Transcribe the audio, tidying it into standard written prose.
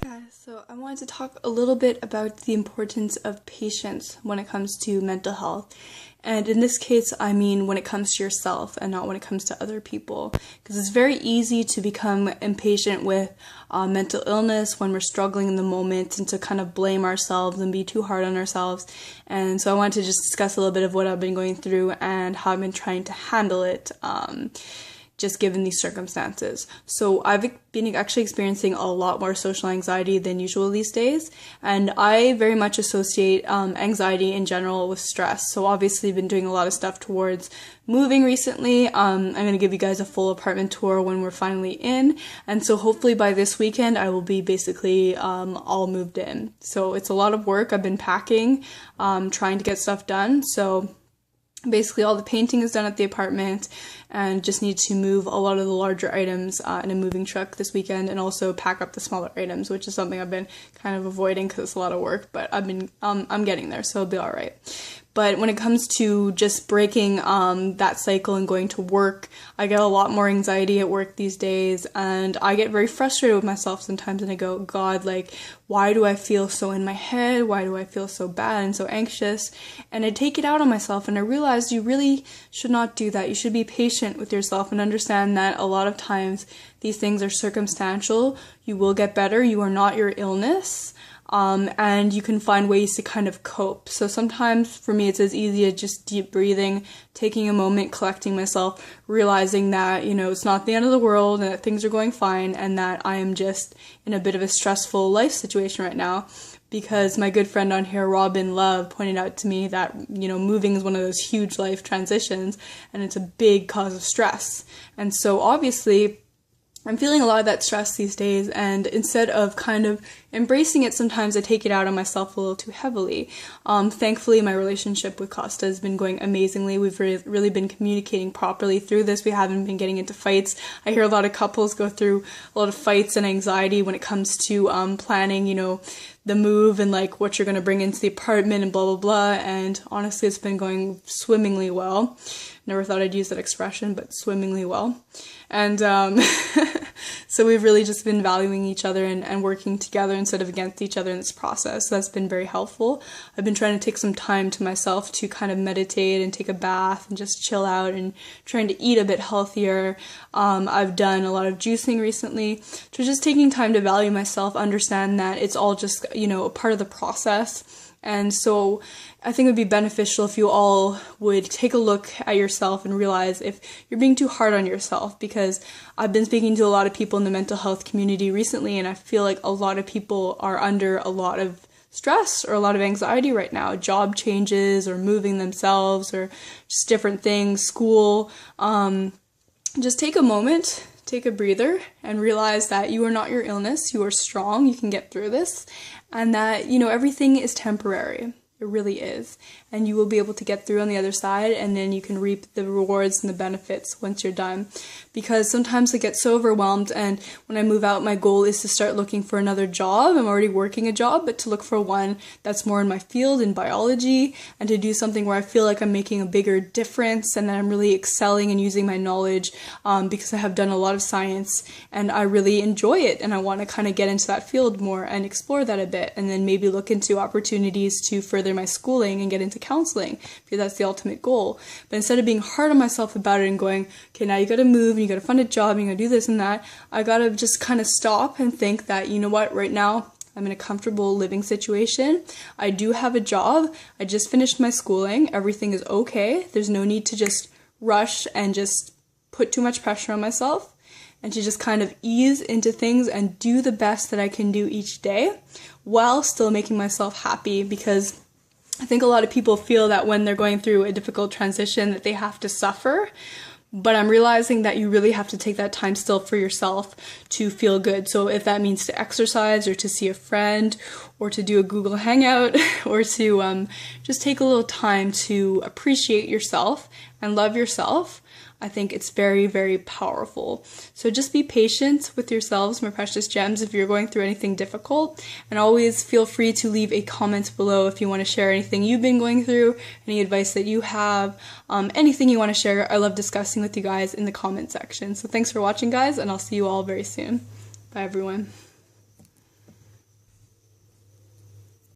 Guys, so I wanted to talk a little bit about the importance of patience when it comes to mental health. And in this case, I mean when it comes to yourself and not when it comes to other people. Because it's very easy to become impatient with mental illness when we're struggling in the moment and to kind of blame ourselves and be too hard on ourselves. And so I wanted to just discuss a little bit of what I've been going through and how I've been trying to handle it. Just given these circumstances. So I've been actually experiencing a lot more social anxiety than usual these days, and I very much associate anxiety in general with stress. So obviously I've been doing a lot of stuff towards moving recently. I'm going to give you guys a full apartment tour when we're finally in, and so hopefully by this weekend I will be basically all moved in. So it's a lot of work. I've been packing, trying to get stuff done. So basically all the painting is done at the apartment and just need to move a lot of the larger items in a moving truck this weekend, and also pack up the smaller items, which is something I've been kind of avoiding because it's a lot of work, but I'm getting there, so it'll be all right. But when it comes to just breaking that cycle and going to work, I get a lot more anxiety at work these days, and I get very frustrated with myself sometimes, and I go, God, like, why do I feel so in my head? Why do I feel so bad and so anxious? And I take it out on myself, and I realize you really should not do that. You should be patient with yourself and understand that a lot of times these things are circumstantial. You will get better. You are not your illness. And you can find ways to kind of cope. So sometimes for me it's as easy as just deep breathing, taking a moment, collecting myself, realizing that, it's not the end of the world and that things are going fine and that I am just in a bit of a stressful life situation right now. Because my good friend on here, Robin Love, pointed out to me that, moving is one of those huge life transitions and it's a big cause of stress. And so obviously I'm feeling a lot of that stress these days, and instead of kind of embracing it, sometimes I take it out on myself a little too heavily. Thankfully, my relationship with Costa has been going amazingly. We've really been communicating properly through this. We haven't been getting into fights. I hear a lot of couples go through a lot of fights and anxiety when it comes to planning, the move and like what you're going to bring into the apartment and blah, blah, blah. And honestly, it's been going swimmingly well. Never thought I'd use that expression, but swimmingly well. And so we've really just been valuing each other and working together instead of against each other in this process. So that's been very helpful. I've been trying to take some time to myself to kind of meditate and take a bath and just chill out and trying to eat a bit healthier. I've done a lot of juicing recently. So just taking time to value myself, understand that it's all just, a part of the process. And so I think it would be beneficial if you all would take a look at yourself and realize if you're being too hard on yourself, because I've been speaking to a lot of people in the mental health community recently, and I feel like a lot of people are under a lot of stress or a lot of anxiety right now. Job changes or moving themselves or just different things, school. Just take a moment, take a breather, and realize that you are not your illness. You are strong. You can get through this. And that, everything is temporary. It really is. And you will be able to get through on the other side, and then you can reap the rewards and the benefits once you're done. Because sometimes I get so overwhelmed, and when I move out, my goal is to start looking for another job. I'm already working a job, but to look for one that's more in my field, in biology, and to do something where I feel like I'm making a bigger difference and that I'm really excelling and using my knowledge, because I have done a lot of science and I really enjoy it, and I want to kind of get into that field more and explore that a bit, and then maybe look into opportunities to further my schooling and get into counseling, because that's the ultimate goal. But instead of being hard on myself about it and going, okay, now you gotta move and you gotta find a job and you gotta do this and that, I gotta just kind of stop and think that, right now I'm in a comfortable living situation. I do have a job. I just finished my schooling. Everything is okay. There's no need to just rush and just put too much pressure on myself, and to just kind of ease into things and do the best that I can do each day while still making myself happy. Because I think a lot of people feel that when they're going through a difficult transition that they have to suffer, but I'm realizing that you really have to take that time still for yourself to feel good. So if that means to exercise or to see a friend or to do a Google Hangout or to just take a little time to appreciate yourself and love yourself, I think it's very, very powerful. So just be patient with yourselves, my precious gems, if you're going through anything difficult. And always feel free to leave a comment below if you want to share anything you've been going through, any advice that you have, anything you want to share. I love discussing with you guys in the comment section. So thanks for watching, guys, and I'll see you all very soon. Bye, everyone.